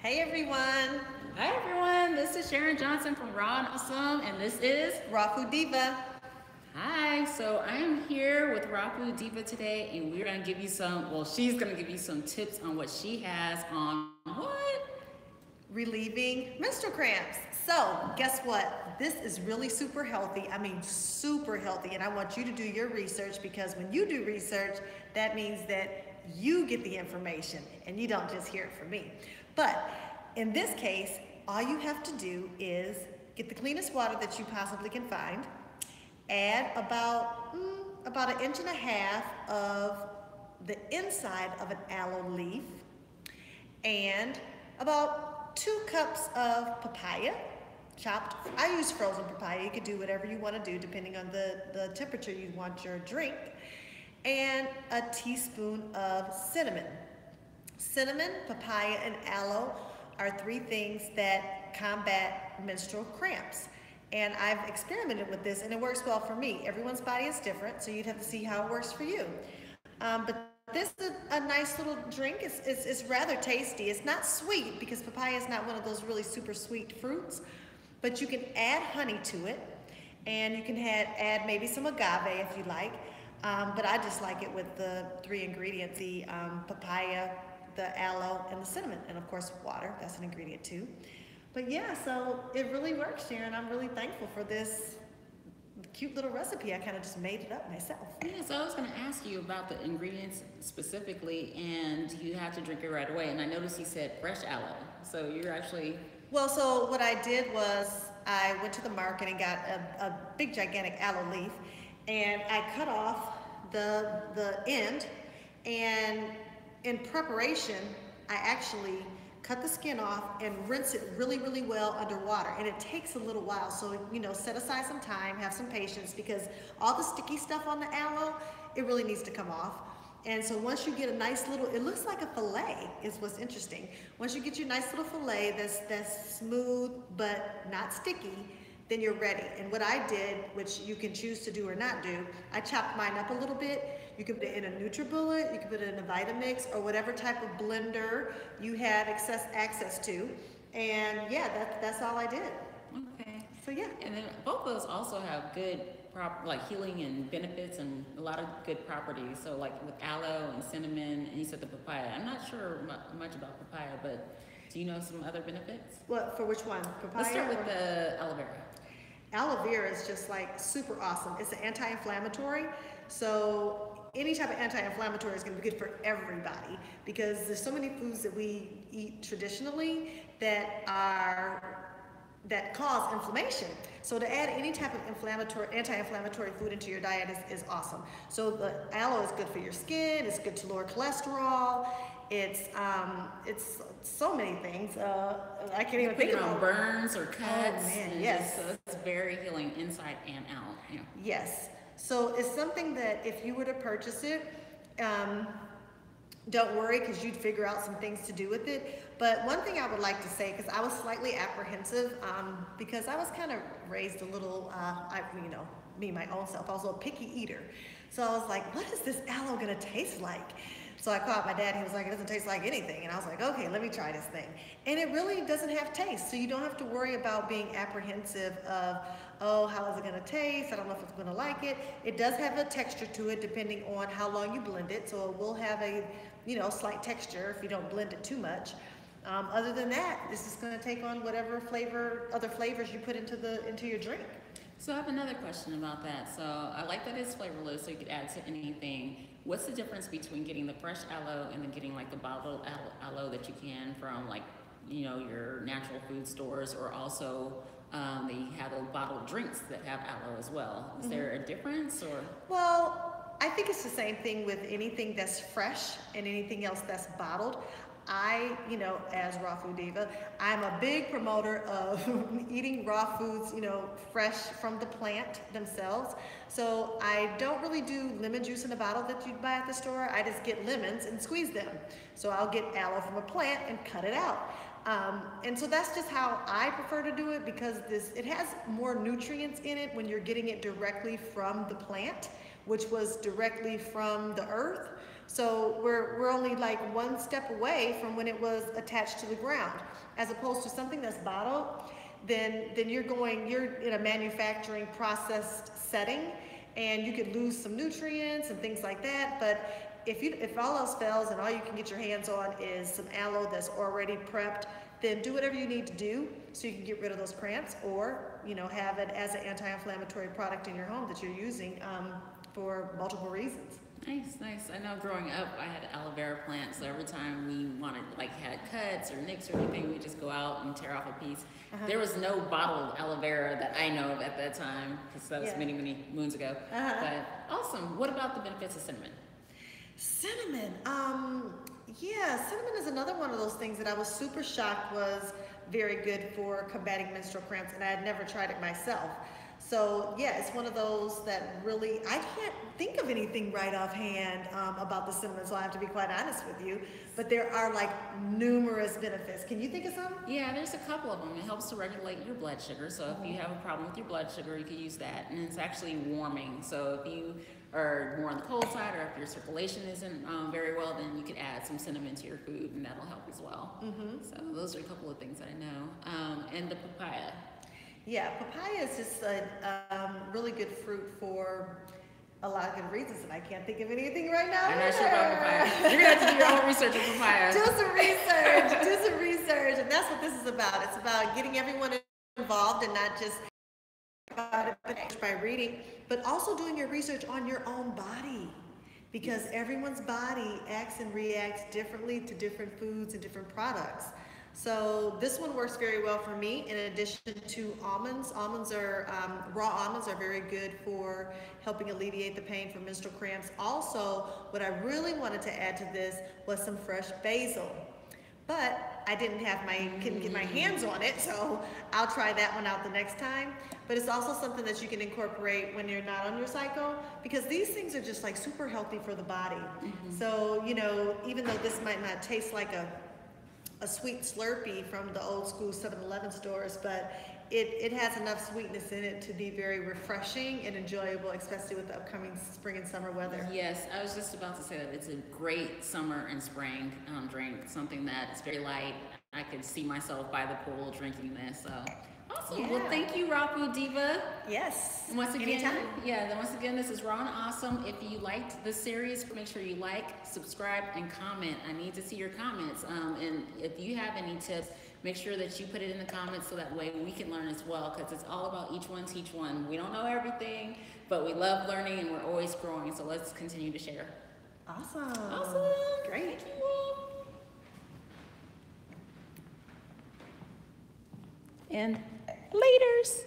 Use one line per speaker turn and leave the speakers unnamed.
Hey everyone,
Hi everyone, this is Sharon Johnson from Raw and Awesome, and this is
Raw Food Diva.
Hi. So I am here with Raw Food Diva today, and we're gonna give you some. Well, she's gonna give you some tips on what she has on what?
Relieving menstrual cramps. So, guess what? This is really super healthy. I mean, super healthy. And I want you to do your research because when you do research, that means that you get the information and you don't just hear it from me. But in this case, all you have to do is get the cleanest water that you possibly can find, add about an inch and a half of the inside of an aloe leaf, and about 2 cups of papaya, chopped. I use frozen papaya. You could do whatever you want to do depending on the temperature you want your drink. And a teaspoon of cinnamon. Cinnamon, papaya, and aloe are 3 things that combat menstrual cramps. And I've experimented with this and it works well for me. Everyone's body is different, so you'd have to see how it works for you. But this is a nice little drink. It's rather tasty. It's not sweet because papaya is not one of those really super sweet fruits, but you can add honey to it, and you can add maybe some agave if you like. But I just like it with the 3 ingredients, the papaya, the aloe, and the cinnamon, and of course water. That's an ingredient too. But yeah, so it really works, Sharon. I'm really thankful for this cute little recipe. I kind of just made it up myself.
Yeah, so I was gonna ask you about the ingredients specifically, and you had to drink it right away. And I noticed you said fresh aloe, so you're actually
Well, so what I did was I went to the market and got a big gigantic aloe leaf, and I cut off the end, and in preparation I actually cut the skin off and rinse it really, really well under water. And it takes a little while, so set aside some time, have some patience, because all the sticky stuff on the aloe, it really needs to come off. And so once you get a nice little, it looks like a fillet is what's interesting. Once you get your nice little fillet that's smooth but not sticky, then you're ready. And what I did, which you can choose to do or not do, I chopped mine up a little bit. You can put it in a NutriBullet, you can put it in a Vitamix, or whatever type of blender you have access to. And yeah, that's all I did.
okay.
So yeah.
And then both of those also have good like healing and benefits and a lot of good properties. So like with aloe and cinnamon, and you said the papaya. I'm not sure much about papaya, but do you know some other benefits?
What, for which one? Papaya?
Let's start with the aloe vera.
Aloe vera is just like super awesome. It's an anti-inflammatory. So any type of anti-inflammatory is going to be good for everybody, because there's so many foods that we eat traditionally that cause inflammation. So to add any type of anti-inflammatory food into your diet is awesome. So the aloe is good for your skin. It's good to lower cholesterol. It's so many things. I can't even think
Put it on
of
burns or cuts.
Oh man, yes.
So it's very healing inside and out. Yeah.
Yes. So it's something that if you were to purchase it, don't worry, because you'd figure out some things to do with it. But one thing I would like to say, because I was slightly apprehensive, because I was kind of raised a little, me, my own self, I was a little picky eater. So I was like, what is this aloe gonna taste like? So I called my dad, he was like, it doesn't taste like anything. And I was like, okay, let me try this thing. And it really doesn't have taste. So you don't have to worry about being apprehensive of, oh, how is it gonna taste? I don't know if it's gonna like it. It does have a texture to it depending on how long you blend it. So it will have a, slight texture if you don't blend it too much. Other than that, this is gonna take on whatever other flavors you put into your drink.
So I have another question about that. So I like that it's flavorless, so you could add to anything. What's the difference between getting the fresh aloe and then getting like the bottled aloe that you can from like, your natural food stores, or also they have those bottled drinks that have aloe as well? Is there a difference, or?
Well, I think it's the same thing with anything that's fresh and anything else that's bottled. As Raw Food Diva, I'm a big promoter of eating raw foods, fresh from the plant themselves. So I don't really do lemon juice in a bottle that you'd buy at the store. I just get lemons and squeeze them. So I'll get aloe from a plant and cut it out. And so that's just how I prefer to do it, because it has more nutrients in it when you're getting it directly from the plant, which was directly from the earth. So we're only like one step away from when it was attached to the ground, as opposed to something that's bottled. Then you're in a manufacturing processed setting, and you could lose some nutrients and things like that. But if all else fails and all you can get your hands on is some aloe that's already prepped, then do whatever you need to do so you can get rid of those cramps, or have it as an anti-inflammatory product in your home that you're using for multiple reasons.
Nice, nice. I know growing up, I had an aloe vera plant, so every time we wanted, had cuts or nicks or anything, we just go out and tear off a piece. There was no bottled aloe vera that I know of at that time, because that was many, many moons ago. But awesome. What about the benefits of cinnamon?
Cinnamon. Yeah, cinnamon is another one of those things that I was super shocked was very good for combating menstrual cramps, and I had never tried it myself. So yeah, it's one of those that really, I can't think of anything right offhand about the cinnamon, so I have to be quite honest with you. But there are like numerous benefits. Can you think of some?
Yeah, there's a couple of them. It helps to regulate your blood sugar. So if you have a problem with your blood sugar, you can use that. And it's actually warming. So if you are more on the cold side, or if your circulation isn't very well, then you could add some cinnamon to your food, and that'll help as well. So those are a couple of things that I know. And the papaya.
Yeah, papaya is just a really good fruit for a lot of good reasons, and I can't think of anything right now.
I'm not sure about papaya. You're gonna have to do your own research on papaya.
Do some research, and that's what this is about. It's about getting everyone involved and not just about it by reading, but also doing your research on your own body, because everyone's body acts and reacts differently to different foods and different products. So this one works very well for me. In addition to almonds, raw almonds are very good for helping alleviate the pain from menstrual cramps. Also, what I really wanted to add to this was some fresh basil, but I couldn't get my hands on it, so I'll try that one out the next time. But it's also something that you can incorporate when you're not on your cycle, because these things are just like super healthy for the body. So, even though this might not taste like a sweet Slurpee from the old school 7-Eleven stores, but it has enough sweetness in it to be very refreshing and enjoyable, especially with the upcoming spring and summer weather.
Yes, I was just about to say that it's a great summer and spring drink, something that is very light. I could see myself by the pool drinking this. So awesome. Yeah. Well, thank you, Raw Food Diva.
Yes.
And once again,
anytime.
Once again, this is Raw and Awesome. If you liked this series, make sure you like, subscribe, and comment. I need to see your comments. And if you have any tips, make sure that you put it in the comments so that way we can learn as well, because it's all about each one teach one. We don't know everything, but we love learning and we're always growing. So let's continue to share.
Awesome.
Awesome.
Great.
Thank you all. And laters.